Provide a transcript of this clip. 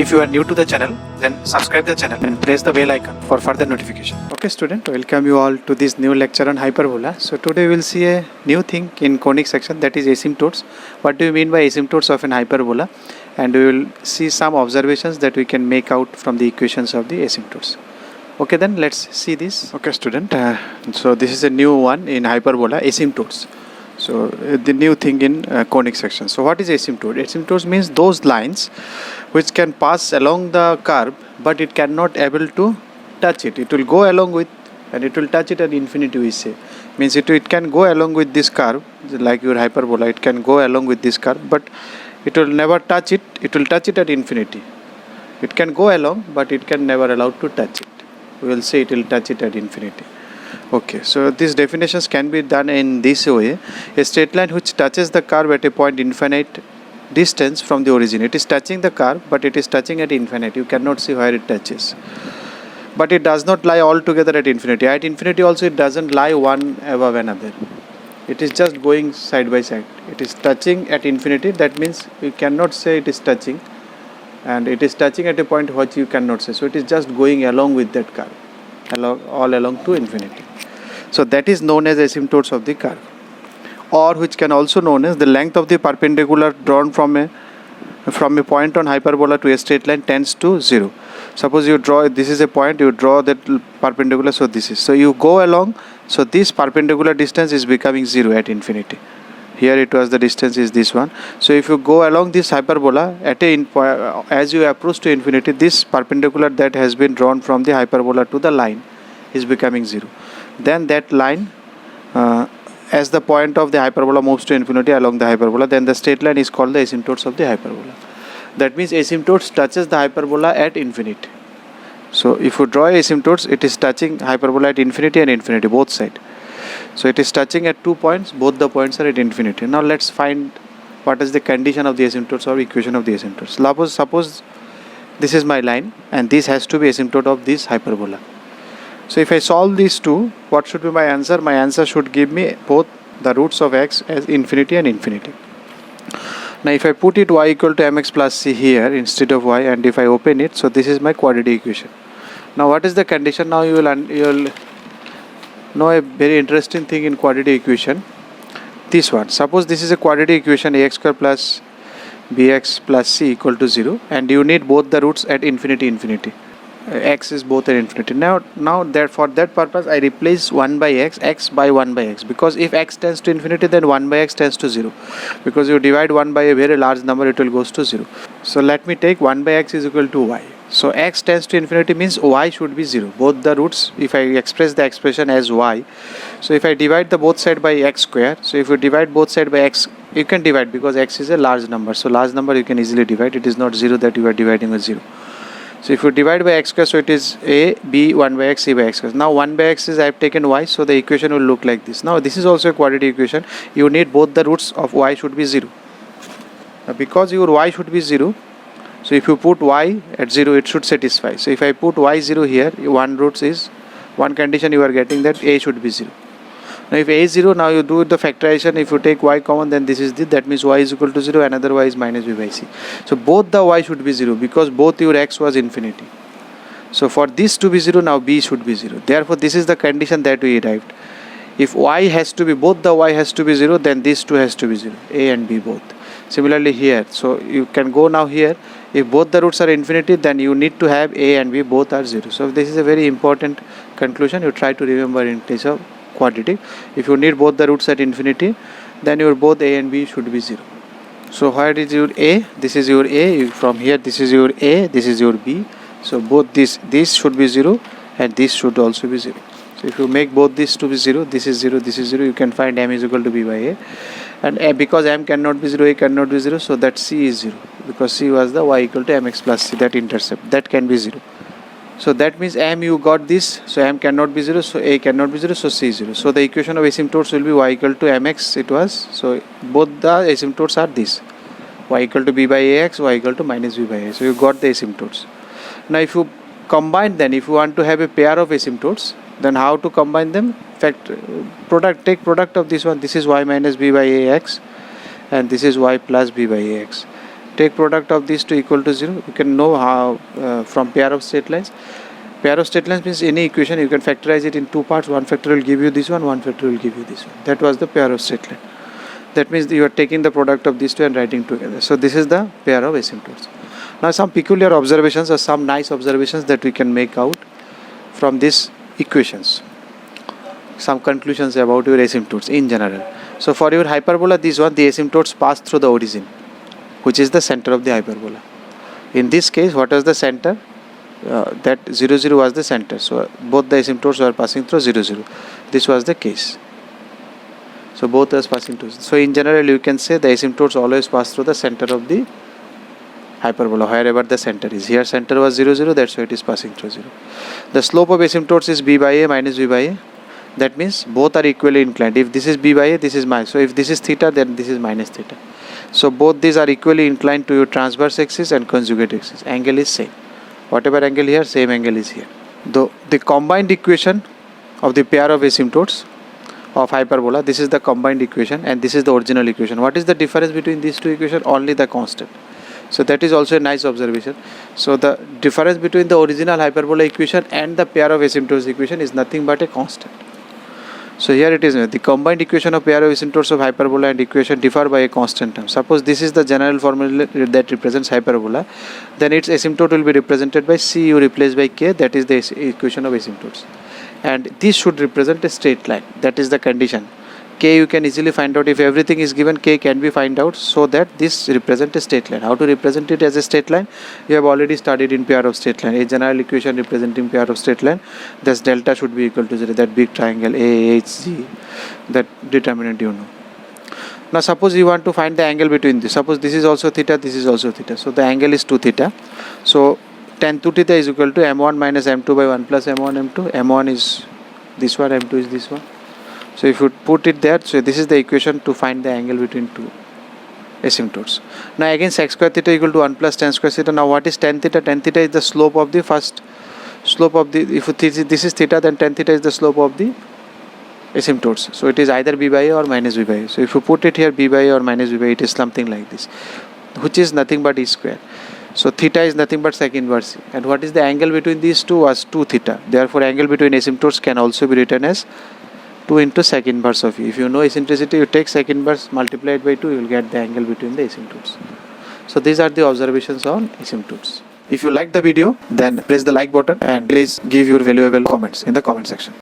If you are new to the channel, then subscribe the channel and press the bell icon for further notification. Okay student, welcome you all to this new lecture on hyperbola. So today we will see a new thing in conic section, that is asymptotes. What do you mean by asymptotes of an hyperbola? And we will see some observations that we can make out from the equations of the asymptotes. Okay, then let's see this. Okay student, so this is a new one in hyperbola, asymptotes. So the new thing in conic section. So what is asymptote? Asymptotes means those lines which can pass along the curve, but it cannot able to touch it. It will go along with and it will touch it at infinity, we say. Means it can go along with this curve, like your hyperbola, it can go along with this curve, but it will never touch it. It will touch it at infinity. It can go along, but it can never allow to touch it. We will say it will touch it at infinity. Okay, so these definitions can be done in this way. A straight line which touches the curve at a point infinite distance from the origin. It is touching the curve, but it is touching at infinite. You cannot see where it touches. But it does not lie altogether at infinity. At infinity also it doesn't lie one above another. It is just going side by side. It is touching at infinity. That means you cannot say it is touching. And it is touching at a point which you cannot say. So it is just going along with that curve. All along to infinity. So that is known as asymptotes of the curve, or which can also known as the length of the perpendicular drawn from a point on hyperbola to a straight line tends to 0. Suppose you draw, this is a point, you draw that perpendicular, so this is, so you go along, so this perpendicular distance is becoming 0 at infinity. Here it was the distance is this one. So if you go along this hyperbola at as you approach to infinity, this perpendicular that has been drawn from the hyperbola to the line is becoming 0. Then that line, as the point of the hyperbola moves to infinity along the hyperbola, then the straight line is called the asymptotes of the hyperbola. That means asymptotes touches the hyperbola at infinity. So if you draw asymptotes, it is touching hyperbola at infinity and infinity, both sides. So it is touching at 2 points, both the points are at infinity. Now let's find what is the condition of the asymptotes or equation of the asymptotes. Suppose this is my line and this has to be asymptote of this hyperbola. So if I solve these two, what should be my answer? My answer should give me both the roots of x as infinity and infinity. Now if I put it y equal to mx plus c here instead of y, and if I open it, so this is my quadratic equation. Now what is the condition? Now you will know a very interesting thing in quadratic equation. This one, suppose this is a quadratic equation, ax square plus bx plus c equal to 0, and you need both the roots at infinity. X is both at infinity. Now that for that purpose I replace 1 by x by 1 by x, because if x tends to infinity, then 1 by x tends to 0, because you divide 1 by a very large number, it will goes to 0. So let me take 1 by x is equal to y. So x tends to infinity means y should be 0. Both the roots, if I express the expression as y, so if I divide the both side by x square, so if you divide both side by x, you can divide because x is a large number. So large number you can easily divide. It is not 0 that you are dividing with 0. So if you divide by x square, so it is a, b, 1 by x, c by x square. Now 1 by x is I have taken y, so the equation will look like this. Now this is also a quadratic equation. You need both the roots of y should be 0. Now because your y should be 0, so if you put y at 0, it should satisfy. So if I put y 0 here, one condition you are getting that a should be 0. Now if a is 0, now you do the factorization. If you take y common, then this is that means y is equal to 0, another y is minus b by c. So both the y should be 0 because both your x was infinity. So for this to be 0, now b should be 0. Therefore this is the condition that we derived. If y has to be, both the y has to be 0, then these two has to be 0, a and b both. Similarly here, so you can go now here, if both the roots are infinity, then you need to have a and b both are 0. So this is a very important conclusion you try to remember in case of quadratic. If you need both the roots at infinity, then your both a and b should be 0. So where is your a? This is your a. From here this is your a, this is your b. So both this should be 0 and this should also be 0. So if you make both these to be 0, this is 0, this is 0, you can find m is equal to b by a. And because m cannot be 0, a cannot be 0, so that c is 0, because c was the y equal to mx plus c, that intercept, that can be 0. So that means m you got this, so m cannot be 0, so a cannot be 0, so c is 0. So the equation of asymptotes will be y equal to mx, it was, so both the asymptotes are this, y equal to b by ax, y equal to minus b by a. So you got the asymptotes. Now if you combine, then if you want to have a pair of asymptotes, then how to combine them? Take product of this one, this is y minus b by ax and this is y plus b by ax. take product of these two equal to 0. You can know how from pair of straight lines. Pair of straight lines means any equation you can factorize it in two parts. One factor will give you this one factor will give you this one. That was the pair of straight line. That means you are taking the product of these two and writing together. So this is the pair of asymptotes. Now some peculiar observations or some nice observations that we can make out from these equations. Some conclusions about your asymptotes in general. So for your hyperbola, this one, the asymptotes pass through the origin, which is the center of the hyperbola. In this case, what was the center? That 0, 0 was the center. So both the asymptotes were passing through 0, 0. This was the case. So both are passing through. So in general, you can say the asymptotes always pass through the center of the hyperbola, wherever the center is. Here center was 0, 0, that's why it is passing through 0. The slope of asymptotes is b by a minus b by a. That means both are equally inclined. If this is b by a, this is minus. So if this is theta, then this is minus theta. So both these are equally inclined to your transverse axis and conjugate axis. Angle is same. Whatever angle here, same angle is here. The combined equation of the pair of asymptotes of hyperbola, this is the combined equation and this is the original equation. What is the difference between these two equations? Only the constant. So that is also a nice observation. So the difference between the original hyperbola equation and the pair of asymptotes equation is nothing but a constant. So here it is, the combined equation of pair of asymptotes of hyperbola and equation differ by a constant term. Suppose this is the general formula that represents hyperbola, then its asymptote will be represented by C you replace by K, that is the equation of asymptotes. And this should represent a straight line, that is the condition. K you can easily find out, if everything is given, K can be found out, so that this represents a straight line. How to represent it as a straight line? You have already studied in pair of straight line. A general equation representing pair of straight line, thus delta should be equal to 0, that big triangle AHG, that determinant you know. Now suppose you want to find the angle between this. Suppose this is also theta, this is also theta. So the angle is 2 theta. So tan 2 theta is equal to m1 minus m2 by 1 plus m1 m2. m1 is this one, m2 is this one. So if you put it there, so this is the equation to find the angle between two asymptotes. Now again sec square theta equal to 1 plus tan square theta. Now what is tan theta? Tan theta is the slope of the first slope of the, if this is theta, then tan theta is the slope of the asymptotes. So it is either b by a or minus b by a. So if you put it here b by a or minus b by a, it is something like this, which is nothing but e square. So theta is nothing but sec inverse. And what is the angle between these two? Was 2 theta. Therefore angle between asymptotes can also be written as 2 into sec inverse of e. If you know eccentricity, you take sec inverse multiplied by 2, you will get the angle between the asymptotes. So these are the observations on asymptotes. If you like the video, then press the like button and please give your valuable comments in the comment section.